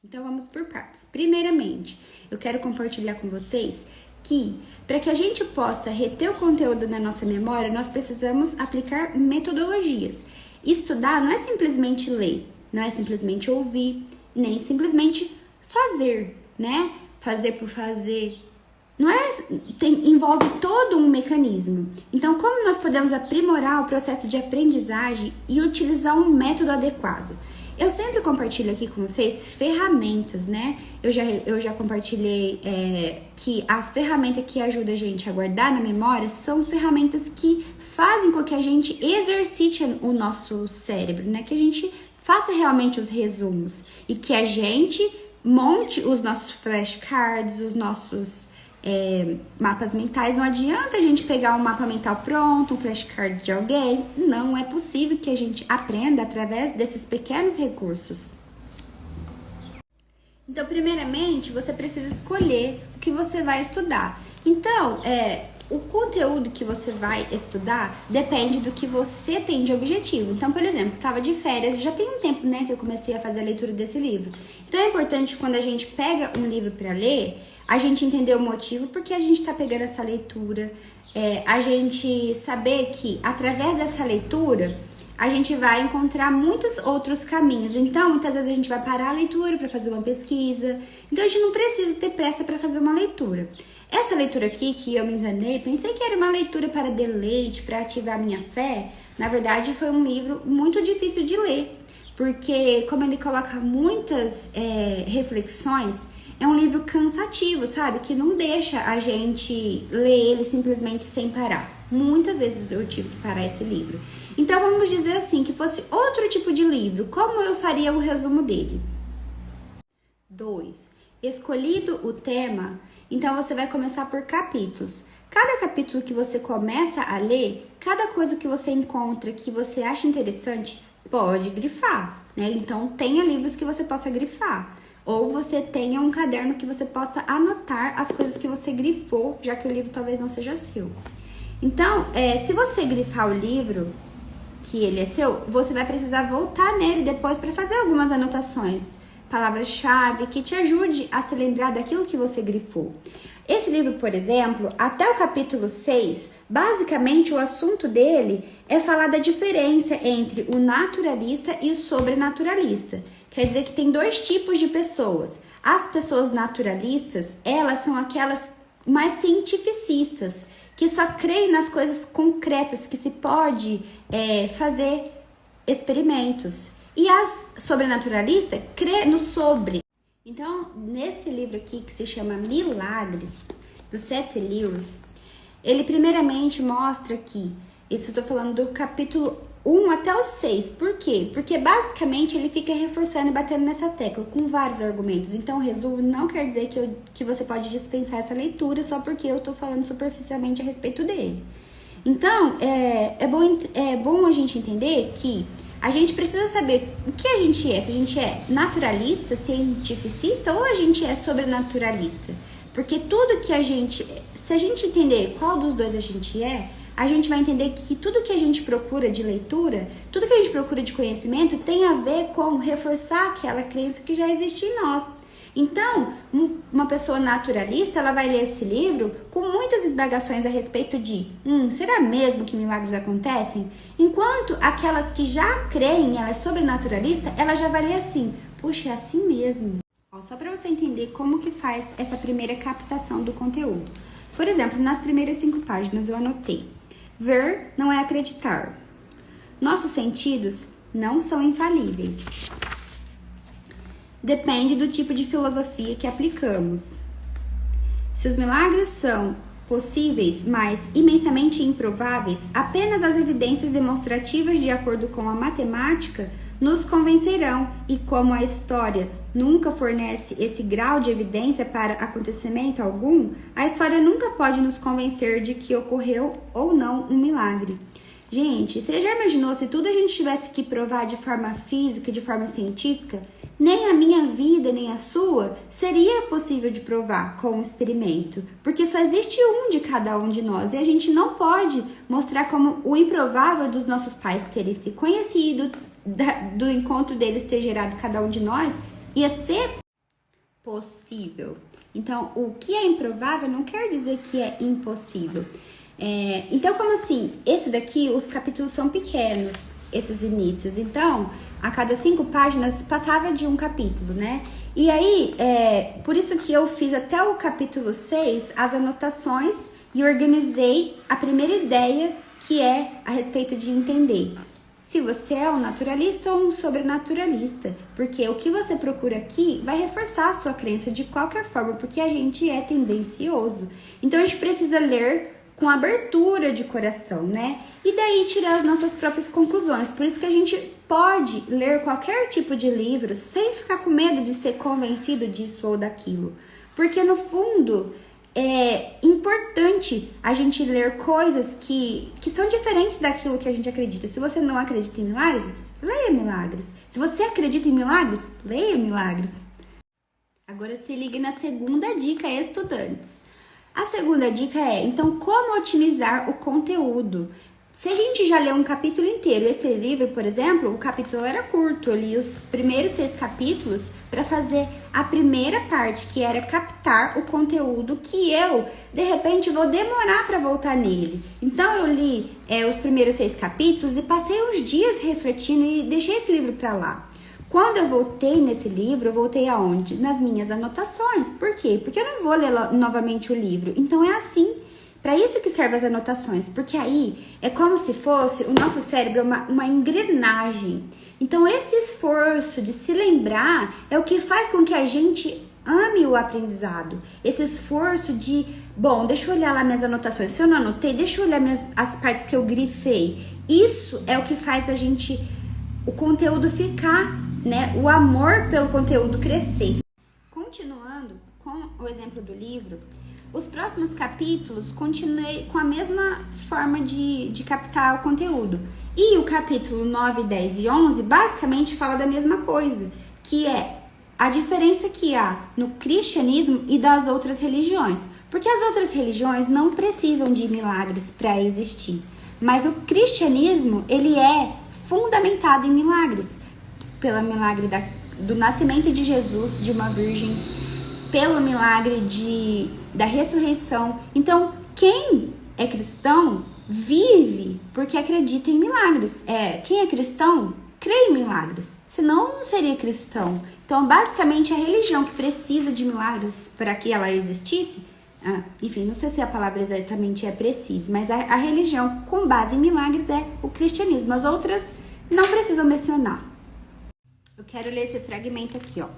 Então vamos por partes. Primeiramente, eu quero compartilhar com vocês que para que a gente possa reter o conteúdo na nossa memória, nós precisamos aplicar metodologias. Estudar não é simplesmente ler, não é simplesmente ouvir, nem simplesmente fazer, né? Fazer por fazer. Não é, envolve todo um mecanismo. Então, como nós podemos aprimorar o processo de aprendizagem e utilizar um método adequado? Eu sempre compartilho aqui com vocês ferramentas, né? Eu já compartilhei que a ferramenta que ajuda a gente a guardar na memória são ferramentas que fazem com que a gente exercite o nosso cérebro, né? Que a gente faça realmente os resumos e que a gente monte os nossos flashcards, os nossos mapas mentais. Não adianta a gente pegar um mapa mental pronto, um flashcard de alguém. Não é possível que a gente aprenda através desses pequenos recursos. Então, primeiramente, você precisa escolher o que você vai estudar. Então, o conteúdo que você vai estudar depende do que você tem de objetivo. Então, por exemplo, estava de férias, já tem um tempo, né, que eu comecei a fazer a leitura desse livro. Então, é importante quando a gente pega um livro para ler, a gente entender o motivo porque a gente está pegando essa leitura, a gente saber que através dessa leitura a gente vai encontrar muitos outros caminhos. Então, muitas vezes a gente vai parar a leitura para fazer uma pesquisa. Então, a gente não precisa ter pressa para fazer uma leitura. Essa leitura aqui, que eu me enganei, pensei que era uma leitura para deleite, para ativar minha fé. Na verdade, foi um livro muito difícil de ler, porque como ele coloca muitas reflexões, é um livro cansativo, sabe? Que não deixa a gente ler ele simplesmente sem parar. Muitas vezes eu tive que parar esse livro. Então, vamos dizer assim, que fosse outro tipo de livro, como eu faria o resumo dele? 2. Escolhido o tema, então você vai começar por capítulos. Cada capítulo que você começa a ler, cada coisa que você encontra que você acha interessante, pode grifar, né? Então, tenha livros que você possa grifar. Ou você tenha um caderno que você possa anotar as coisas que você grifou, já que o livro talvez não seja seu. Então, se você grifar o livro, que ele é seu, você vai precisar voltar nele depois para fazer algumas anotações, palavras-chave que te ajude a se lembrar daquilo que você grifou. Esse livro, por exemplo, até o capítulo 6, basicamente o assunto dele é falar da diferença entre o naturalista e o sobrenaturalista. Quer dizer que tem dois tipos de pessoas. As pessoas naturalistas, elas são aquelas mais cientificistas, que só creem nas coisas concretas, que se pode fazer experimentos. E as sobrenaturalistas crê no sobre. Então, nesse livro aqui, que se chama Milagres, do C.S. Lewis, ele primeiramente mostra que, isso eu tô falando do capítulo 1 até o 6. Por quê? Porque basicamente ele fica reforçando e batendo nessa tecla com vários argumentos. Então, o resumo não quer dizer que você pode dispensar essa leitura só porque eu tô falando superficialmente a respeito dele. Então, é bom a gente entender que a gente precisa saber o que a gente é. Se a gente é naturalista, cientificista ou a gente é sobrenaturalista. Porque tudo que se a gente entender qual dos dois a gente é, a gente vai entender que tudo que a gente procura de leitura, tudo que a gente procura de conhecimento tem a ver com reforçar aquela crença que já existe em nós. Então, uma pessoa naturalista, ela vai ler esse livro com muitas indagações a respeito de será mesmo que milagres acontecem? Enquanto aquelas que já creem, ela é sobrenaturalista, ela já vai ler assim, puxa, é assim mesmo. Só para você entender como que faz essa primeira captação do conteúdo. Por exemplo, nas primeiras 5 páginas eu anotei: ver não é acreditar. Nossos sentidos não são infalíveis. Depende do tipo de filosofia que aplicamos. Se os milagres são possíveis, mas imensamente improváveis, apenas as evidências demonstrativas de acordo com a matemática nos convencerão, e como a história nunca fornece esse grau de evidência para acontecimento algum, a história nunca pode nos convencer de que ocorreu ou não um milagre. Gente, você já imaginou se tudo a gente tivesse que provar de forma física, de forma científica? Nem a minha vida, nem a sua, seria possível de provar com um experimento, porque só existe um de cada um de nós, e a gente não pode mostrar como o improvável dos nossos pais terem se conhecido, do encontro deles ter gerado cada um de nós, ia ser possível. Então, o que é improvável não quer dizer que é impossível. Então, como assim? Esse daqui, os capítulos são pequenos, esses inícios. Então, a cada 5 páginas passava de um capítulo, né? E aí, por isso que eu fiz até o capítulo 6 as anotações e organizei a primeira ideia, que é a respeito de entender se você é um naturalista ou um sobrenaturalista, porque o que você procura aqui vai reforçar a sua crença de qualquer forma, porque a gente é tendencioso. Então a gente precisa ler com abertura de coração, né? E daí tirar as nossas próprias conclusões. Por isso que a gente pode ler qualquer tipo de livro sem ficar com medo de ser convencido disso ou daquilo. Porque no fundo é importante a gente ler coisas que são diferentes daquilo que a gente acredita. Se você não acredita em milagres, leia milagres. Se você acredita em milagres, leia milagres. Agora se ligue na segunda dica, estudantes. A segunda dica é, então, como otimizar o conteúdo? Se a gente já leu um capítulo inteiro, esse livro, por exemplo, o capítulo era curto, eu li os primeiros 6 capítulos para fazer a primeira parte, que era captar o conteúdo que eu, de repente, vou demorar para voltar nele. Então, eu li os primeiros 6 capítulos e passei uns dias refletindo e deixei esse livro para lá. Quando eu voltei nesse livro, eu voltei aonde? Nas minhas anotações. Por quê? Porque eu não vou ler novamente o livro. Então, é assim. Para isso que servem as anotações, porque aí é como se fosse o nosso cérebro uma engrenagem. Então, esse esforço de se lembrar é o que faz com que a gente ame o aprendizado. Esse esforço de, bom, deixa eu olhar lá minhas anotações. Se eu não anotei, deixa eu olhar as partes que eu grifei. Isso é o que faz o conteúdo ficar, né? O amor pelo conteúdo crescer. Continuando com o exemplo do livro, os próximos capítulos continuei com a mesma forma de captar o conteúdo. E o capítulo 9, 10 e 11 basicamente fala da mesma coisa, que é a diferença que há no cristianismo e das outras religiões. Porque as outras religiões não precisam de milagres para existir. Mas o cristianismo, ele é fundamentado em milagres. Pelo milagre do nascimento de Jesus, de uma virgem, pelo milagre da ressurreição. Então, quem é cristão vive porque acredita em milagres. Quem é cristão crê em milagres, senão não seria cristão. Então, basicamente, a religião que precisa de milagres para que ela existisse, enfim, não sei se a palavra exatamente é precisa, mas a religião com base em milagres é o cristianismo. As outras não precisam mencionar. Eu quero ler esse fragmento aqui, ó.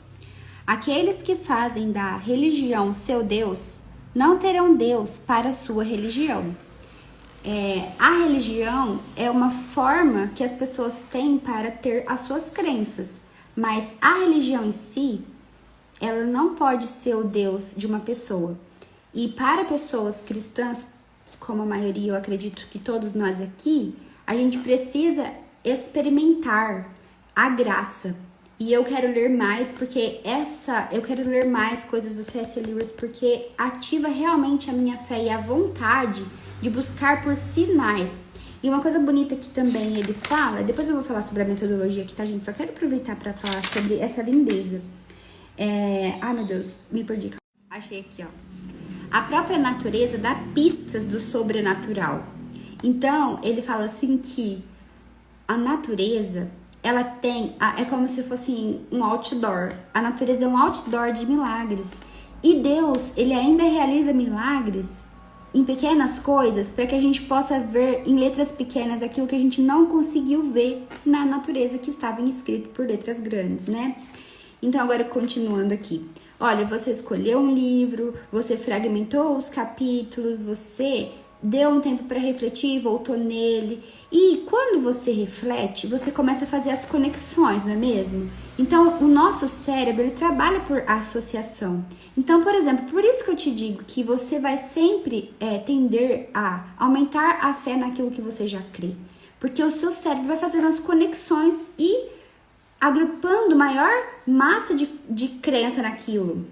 Aqueles que fazem da religião seu Deus não terão Deus para a sua religião. A religião é uma forma que as pessoas têm para ter as suas crenças, mas a religião em si, ela não pode ser o Deus de uma pessoa. E para pessoas cristãs, como a maioria, eu acredito que todos nós aqui, a gente precisa experimentar a graça. E eu quero ler mais, porque eu quero ler mais coisas do C.S. Lewis, porque ativa realmente a minha fé e a vontade de buscar por sinais. E uma coisa bonita que também ele fala, depois eu vou falar sobre a metodologia aqui, tá, gente? Só quero aproveitar para falar sobre essa lindeza. Ai, meu Deus, me perdi. Achei aqui, ó. A própria natureza dá pistas do sobrenatural. Então, ele fala assim que a natureza, ela é como se fosse um outdoor. A natureza é um outdoor de milagres. E Deus, ele ainda realiza milagres em pequenas coisas para que a gente possa ver em letras pequenas aquilo que a gente não conseguiu ver na natureza que estava escrito por letras grandes, né? Então, agora continuando aqui. Olha, você escolheu um livro, você fragmentou os capítulos, você deu um tempo para refletir, voltou nele. E quando você reflete, você começa a fazer as conexões, não é mesmo? Então, o nosso cérebro, ele trabalha por associação. Então, por exemplo, por isso que eu te digo que você vai sempre tender a aumentar a fé naquilo que você já crê. Porque o seu cérebro vai fazendo as conexões e agrupando maior massa de crença naquilo.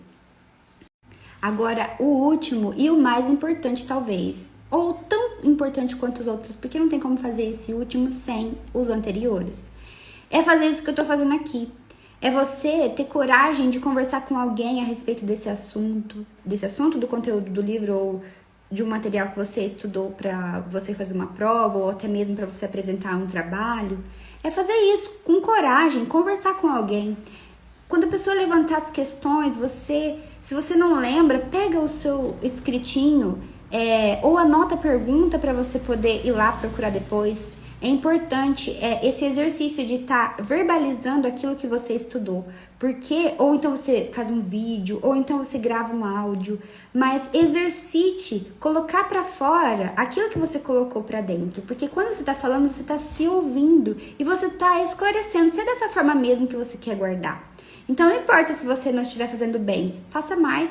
Agora, o último e o mais importante, talvez, ou tão importante quanto os outros, porque não tem como fazer esse último sem os anteriores, é fazer isso que eu tô fazendo aqui. É você ter coragem de conversar com alguém a respeito desse assunto do conteúdo do livro ou de um material que você estudou para você fazer uma prova ou até mesmo para você apresentar um trabalho. É fazer isso com coragem, conversar com alguém. Quando a pessoa levantar as questões, se você não lembra, pega o seu escritinho ou anota a pergunta para você poder ir lá procurar depois. É importante esse exercício de estar verbalizando aquilo que você estudou. Porque, ou então você faz um vídeo, ou então você grava um áudio. Mas exercite colocar para fora aquilo que você colocou para dentro. Porque quando você está falando, você está se ouvindo e você está esclarecendo. Se é dessa forma mesmo que você quer guardar. Então não importa se você não estiver fazendo bem, faça mais.